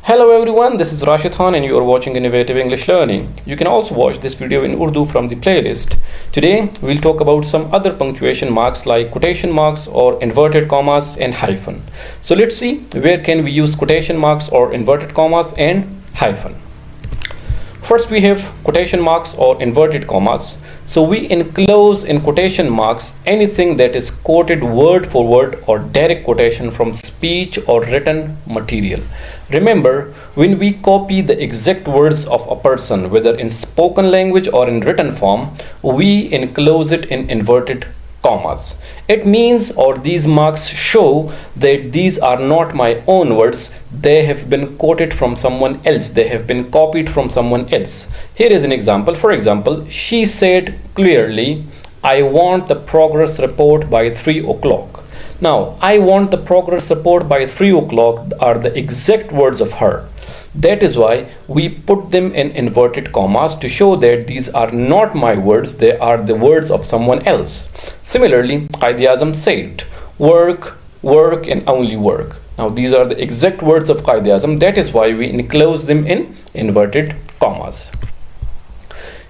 Hello everyone, this is Rashid Khan and you are watching Innovative English Learning. You can also watch this video in Urdu from the playlist. Today we'll talk about some other punctuation marks like quotation marks or inverted commas and hyphen. So let's see where can we use quotation marks or inverted commas and hyphen. First we have quotation marks or inverted commas. So we enclose in quotation marks anything that is quoted word for word or direct quotation from speech or written material. Remember, when we copy the exact words of a person, whether in spoken language or in written form, we enclose it in inverted commas. It means, or these marks show, that these are not my own words, they have been quoted from someone else, they have been copied from someone else. Here is an example. For example, she said clearly, I want the progress report by 3 o'clock. Now, I want the progress report by 3 o'clock are the exact words of her. That is why we put them in inverted commas to show that these are not my words, they are the words of someone else. Similarly, Quaid-e-Azam said, work, work and only work. Now these are the exact words of Quaid-e-Azam, that is why we enclose them in inverted commas.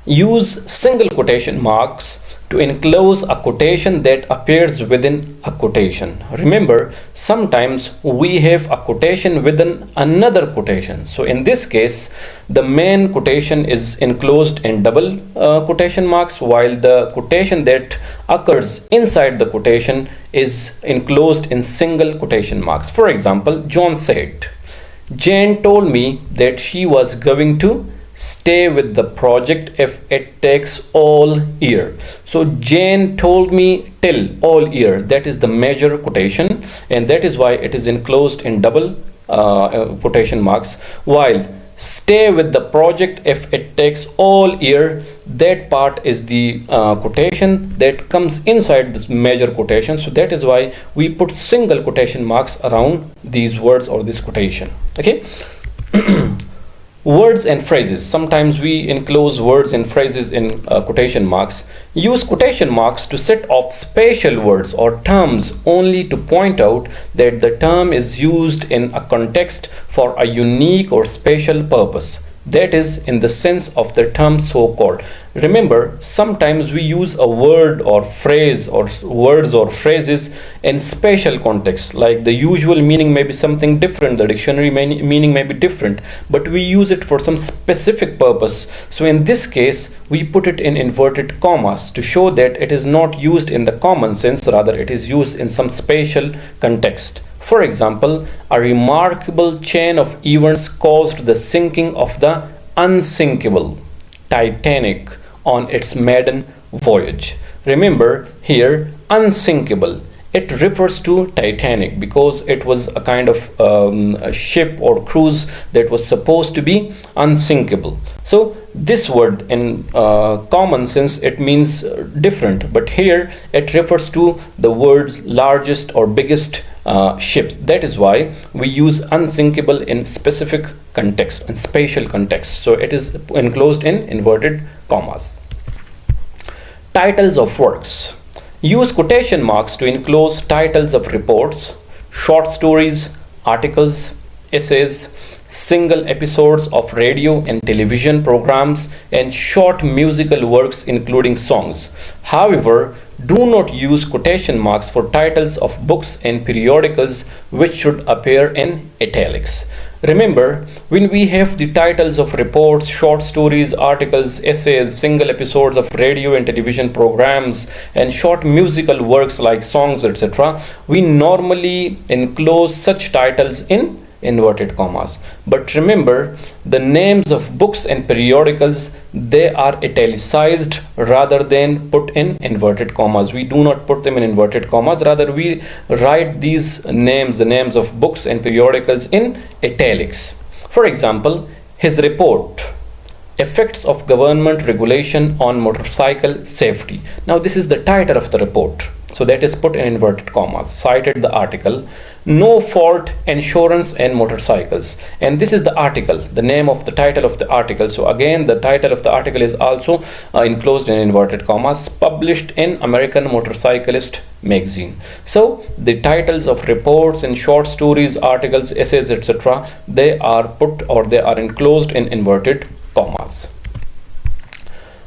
Use single quotation marks to enclose a quotation that appears within a quotation. Remember, sometimes we have a quotation within another quotation. So in this case, the main quotation is enclosed in double quotation marks, while the quotation that occurs inside the quotation is enclosed in single quotation marks. For example, John said, Jane told me that she was going to stay with the project if it takes all year. So Jane told me till all year, that is the major quotation, and that is why it is enclosed in double quotation marks, while stay with the project if it takes all year, that part is the quotation that comes inside this major quotation. So that is why we put single quotation marks around these words or this quotation. Okay. Words and phrases. Sometimes we enclose words and phrases in quotation marks. Use quotation marks to set off special words or terms only to point out that the term is used in a context for a unique or special purpose. That is in the sense of the term so called. Remember, sometimes we use a word or phrase or words or phrases in special context, like the usual meaning may be something different, the dictionary meaning may be different, but we use it for some specific purpose. So in this case, we put it in inverted commas to show that it is not used in the common sense, rather it is used in some special context. For example, a remarkable chain of events caused the sinking of the unsinkable Titanic on its maiden voyage. Remember here, unsinkable, it refers to Titanic because it was a kind of a ship or cruise that was supposed to be unsinkable. So this word in common sense, it means different, but here it refers to the world's largest or biggest ships. That is why we use unsinkable in specific context, in spatial context. So it is enclosed in inverted commas. Titles of works. Use quotation marks to enclose titles of reports, short stories, articles, essays, single episodes of radio and television programs, and short musical works including songs. However, do not use quotation marks for titles of books and periodicals, which should appear in italics. Remember, when we have the titles of reports, short stories, articles, essays, single episodes of radio and television programs, and short musical works like songs, etc., we normally enclose such titles in inverted commas. But remember, the names of books and periodicals, they are italicized rather than put in inverted commas. We do not put them in inverted commas, rather we write these names, the names of books and periodicals, in italics. For example, his report, effects of government regulation on motorcycle safety. Now this is the title of the report, so that is put in inverted commas. Cited the article, No fault insurance and motorcycles. And this is the article, the name of the title of the article. So again, the title of the article is also enclosed in inverted commas, published in American Motorcyclist magazine. So the titles of reports and short stories, articles, essays, etc., they are put or they are enclosed in inverted commas.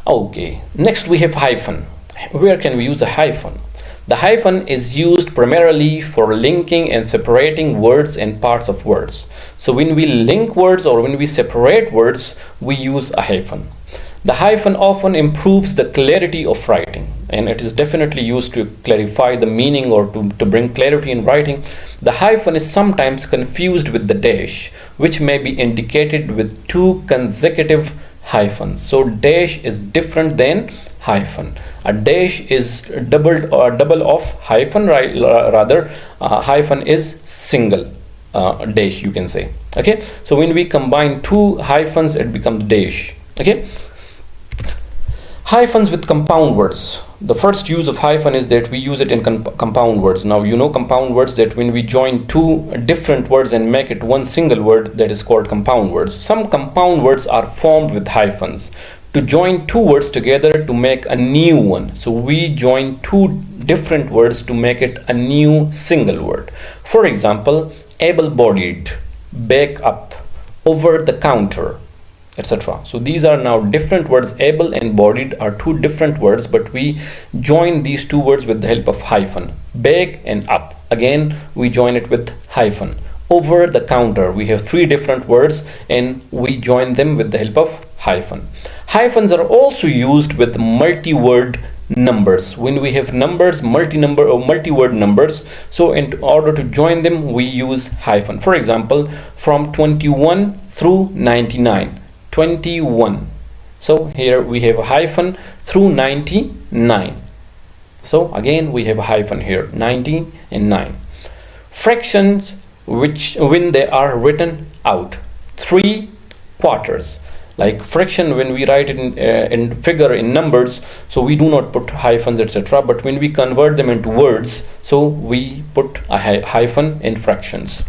Okay, next we have hyphen. Where can we use a hyphen? The hyphen is used primarily for linking and separating words and parts of words. So when we link words or when we separate words, we use a hyphen. The hyphen often improves the clarity of writing, and it is definitely used to clarify the meaning or to bring clarity in writing. The hyphen is sometimes confused with the dash, which may be indicated with two consecutive hyphens. So dash is different than hyphen. A dash is doubled or double of hyphen, rather hyphen is single dash, you can say. Okay, so when we combine two hyphens, it becomes dash. Okay, hyphens with compound words. The first use of hyphen is that we use it in compound words. Now you know compound words, that when we join two different words and make it one single word, that is called compound words. Some compound words are formed with hyphens to join two words together to make a new one. So we join two different words to make it a new single word. For example, able-bodied, back up, over the counter, etc. So these are now different words. Able and bodied are two different words, but we join these two words with the help of hyphen. Back and up, again we join it with hyphen. Over the counter, we have three different words and we join them with the help of hyphen. Hyphens are also used with multi-word numbers. When we have numbers, multi-number or multi-word numbers, so in order to join them, we use hyphen. For example, from 21 through 99, 21. So here we have a hyphen through 99. So again, we have a hyphen here, 19 and 9. Fractions, which when they are written out, 3/4. Like fraction, when we write it in figure in numbers, so we do not put hyphens, etc. But when we convert them into words, so we put a hyphen in fractions.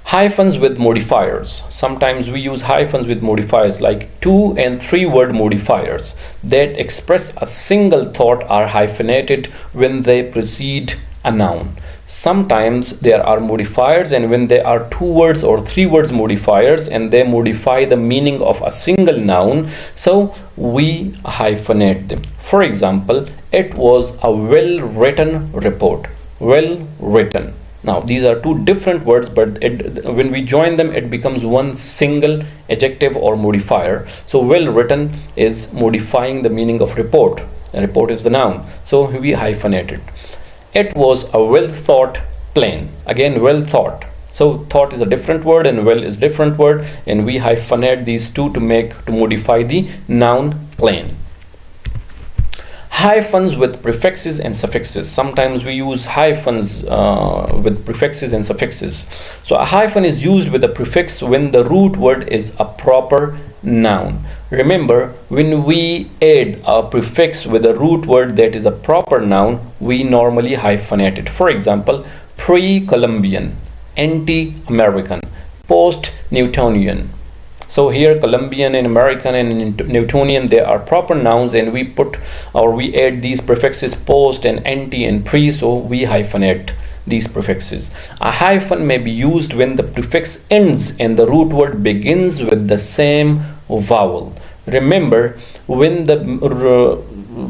Hyphens with modifiers. Sometimes we use hyphens with modifiers, like 2 and 3 word modifiers that express a single thought are hyphenated when they precede a noun. Sometimes there are modifiers, and when there are 2 words or 3 words modifiers and they modify the meaning of a single noun, so we hyphenate them. For example, it was a well-written report. Well written. Now these are two different words, but when we join them, it becomes one single adjective or modifier. So well written is modifying the meaning of report. A report is the noun, so we hyphenate it. It was a well thought plan. Again, well thought. So thought is a different word and well is different word, and we hyphenate these two to modify the noun plan. Hyphens with prefixes and suffixes. Sometimes we use hyphens with prefixes and suffixes. So a hyphen is used with a prefix when the root word is a proper noun. Remember, when we add a prefix with a root word that is a proper noun, we normally hyphenate it. For example, pre-Columbian, anti-American, post-Newtonian. So here Columbian and American and Newtonian, they are proper nouns, and we put or we add these prefixes post and anti and pre, so we hyphenate these prefixes. A hyphen may be used when the prefix ends and the root word begins with the same vowel. Remember, when the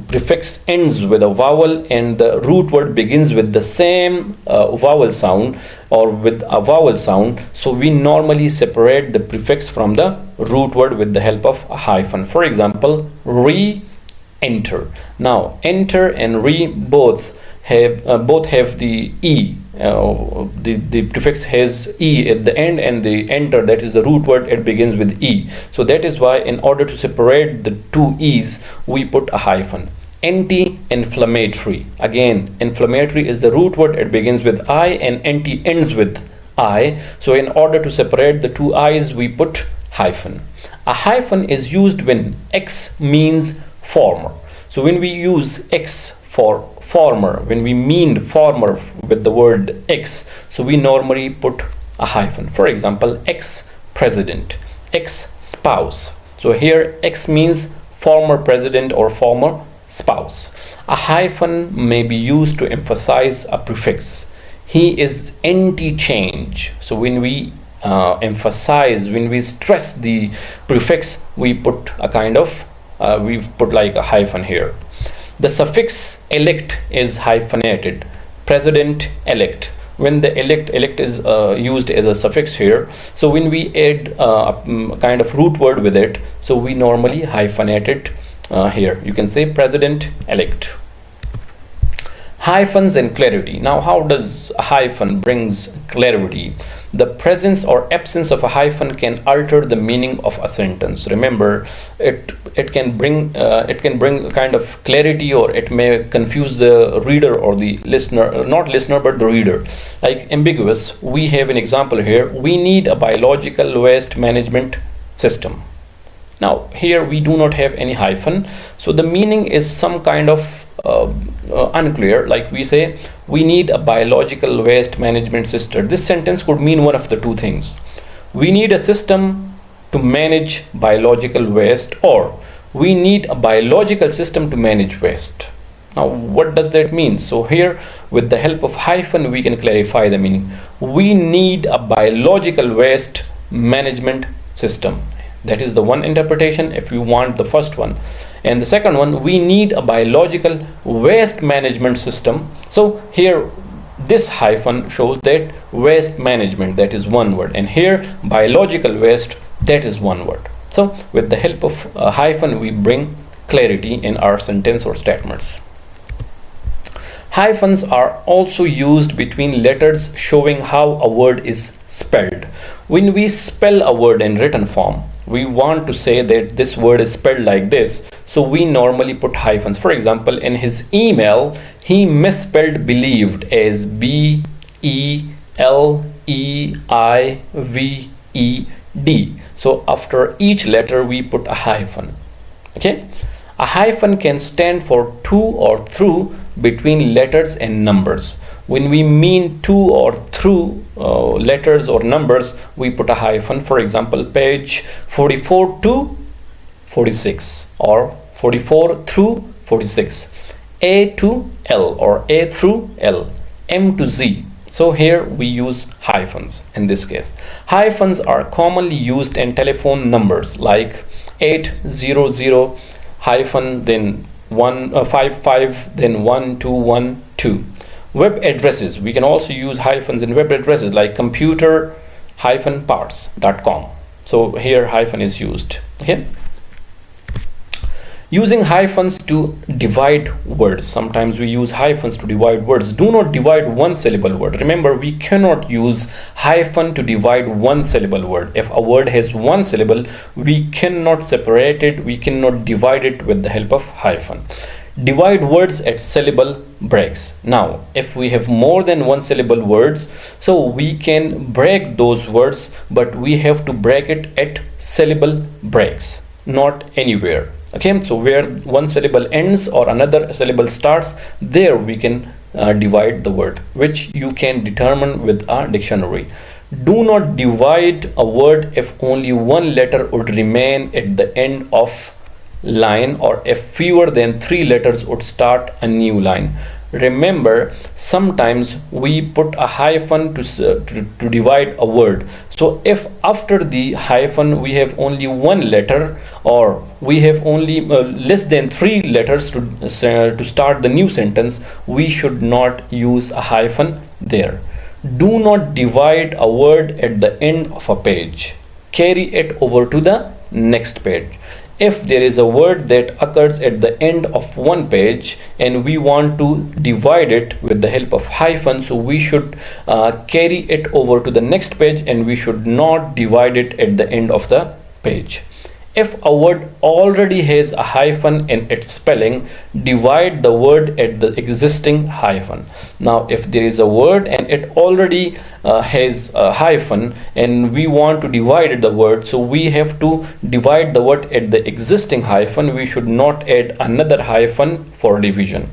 prefix ends with a vowel and the root word begins with the same vowel sound or with a vowel sound, so we normally separate the prefix from the root word with the help of a hyphen. For example, re-enter. Now enter and re both have the e. The prefix has e at the end, and the enter, that is the root word, it begins with e. So that is why in order to separate the two e's, we put a hyphen. Anti-inflammatory. Again, inflammatory is the root word, it begins with I, and anti ends with I. So in order to separate the two i's, we put hyphen. A hyphen is used when x means former. So when we use x for former, when we mean former with the word X, so we normally put a hyphen. For example, ex-president, ex-spouse. So here X means former president or former spouse. A hyphen may be used to emphasize a prefix. He is anti-change. So when we emphasize, when we stress the prefix, we put a kind of we put like a hyphen here. The suffix elect is hyphenated. President elect. When the elect is used as a suffix here, so when we add a kind of root word with it, so we normally hyphenate it here. You can say president elect. Hyphens and clarity. Now, how does a hyphen brings clarity? The presence or absence of a hyphen can alter the meaning of a sentence. Remember, it can bring a kind of clarity, or it may confuse the reader or the listener, not listener but the reader. Like ambiguous, we have an example here. We need a biological waste management system. Now here we do not have any hyphen, so the meaning is some kind of unclear. Like we say, we need a biological waste management system. This sentence could mean one of the two things. We need a system to manage biological waste, or we need a biological system to manage waste. Now what does that mean? So here, with the help of hyphen, we can clarify the meaning. We need a biological waste management system. That is the one interpretation if you want the first one. And the second one, we need a biological waste management system. So here this hyphen shows that waste management, that is one word, and here biological waste, that is one word. So with the help of a hyphen, we bring clarity in our sentence or statements. Hyphens are also used between letters, showing how a word is spelled. When we spell a word in written form, we want to say that this word is spelled like this, so we normally put hyphens. For example, in his email, he misspelled believed as B-E-L-E-I-V-E-D. So after each letter we put a hyphen. Okay, a hyphen can stand for to or through between letters and numbers. When we mean to or through letters or numbers, we put a hyphen. For example, page 44 to 46, or 44 through 46, A to L or A through L, M to Z. So here we use hyphens in this case. Hyphens are commonly used in telephone numbers like 800 hyphen then 155 then 1212. Web addresses, we can also use hyphens in web addresses like computer-parts.com. So here hyphen is used. Okay, using hyphens to divide words. Sometimes we use hyphens to divide words. Do not divide one syllable word. Remember, we cannot use hyphen to divide one syllable word. If a word has one syllable, we cannot separate it, we cannot divide it with the help of hyphen. Divide words at syllable breaks. Now if we have more than one syllable words, so we can break those words, but we have to break it at syllable breaks, not anywhere. Okay, so where one syllable ends or another syllable starts, there we can divide the word, which you can determine with a dictionary. Do not divide a word if only one letter would remain at the end of line, or if fewer than 3 letters would start a new line. Remember, sometimes we put a hyphen to divide a word. So if after the hyphen we have only one letter, or we have only less than 3 letters to start the new sentence, we should not use a hyphen there. Do not divide a word at the end of a page. Carry it over to the next page. If there is a word that occurs at the end of one page and we want to divide it with the help of hyphen, so we should carry it over to the next page, and we should not divide it at the end of the page. If a word already has a hyphen in its spelling, divide the word at the existing hyphen. Now if there is a word and it already has a hyphen and we want to divide the word, so we have to divide the word at the existing hyphen. We should not add another hyphen for division.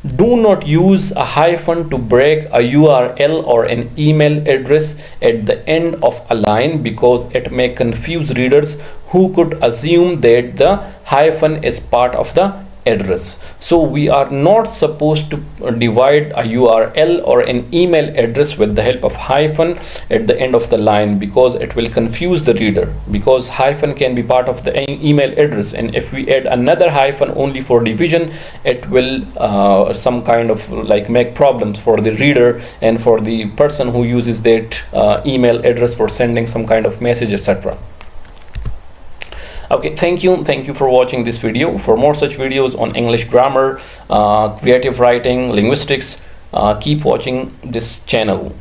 Do not use a hyphen to break a URL or an email address at the end of a line, because it may confuse readers who could assume that the hyphen is part of the address. So we are not supposed to divide a URL or an email address with the help of hyphen at the end of the line, because it will confuse the reader, because hyphen can be part of the email address, and if we add another hyphen only for division, it will some kind of like make problems for the reader and for the person who uses that email address for sending some kind of message, etc. Okay, thank you for watching this video. For more such videos on English grammar, creative writing, linguistics, keep watching this channel.